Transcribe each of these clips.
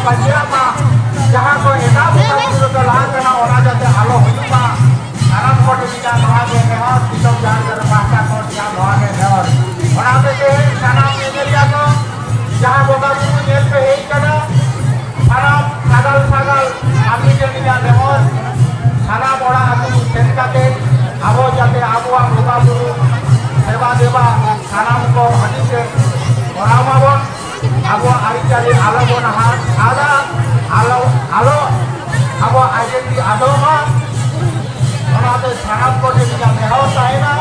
बजे जहाँ को एटा बुका लाना और जाते आलो हुआ साराम को टीका नवा के नेहर दिसम जान कर पासा को दिया नवा के नेहर और आते के साराम एरिया को जहाँ बोगा बुरु नेल पे एक कदा साराम सागल आमी के दिया नेहर साराम ओड़ा आतु सेन काते आबो जाते आबो बोगा बुरु सेवा देवा साराम को हनी से ओरामाबन आबो आरिचाली आलो बन आदा आलो आबो आइडेंटिटी आदो मा ओनाते साराम को दिया नेहर ताइना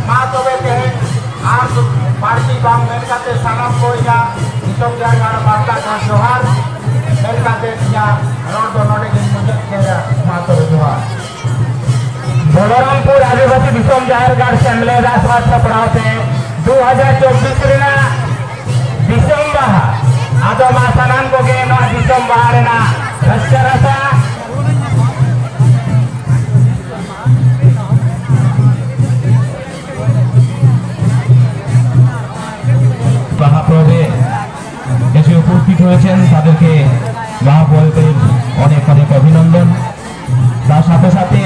मा तबे के आर पार्टी बांग मेन काते साराम को या दिसम जायगा बार्ता का जोहार मेन काते या रोड दो नोडे के मुझे केरा मा तबे जोहार बलरामपुर आदिवासी दिसम जायगा सेमले राजवाद छपड़ाव से 2024 रेना दिसम बाहा आदो मा सानाम को के नो दिसम बाहा रेना रस्ता रसा महाप्रभे এসে উপস্থিত হয়েছেন তাদেরকে মহাপ্রভুদের অনেক অনেক অভিনন্দন। তার সাথে সাথে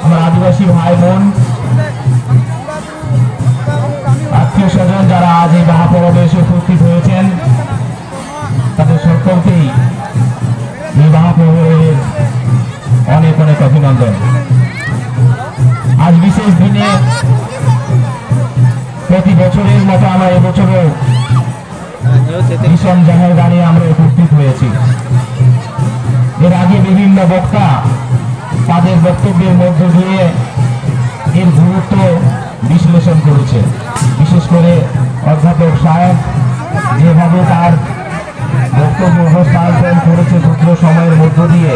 আমার আদিবাসী ভাই বোন আত্মীয় স্বজন যারা আজ এই মহাপ্রভে এসে উপস্থিত হয়েছেন তাদের সকলকেই এই মহাপ্রভুদের অনেক অনেক অভিনন্দন। আজ বিশেষ দিনে প্রতি বছরের মতো আমরা এবছরও ভীষণ জায়গায় দাঁড়িয়ে আমরা উপস্থিত হয়েছি। এর আগে বিভিন্ন বক্তা তাদের বক্তব্যের মধ্য দিয়ে এর গুরুত্ব বিশ্লেষণ করেছে। বিশেষ করে অধ্যাপক সাহেব যেভাবে তার বক্তব্য উপস্থাপন করেছে ক্ষুদ্র সময়ের মধ্য দিয়ে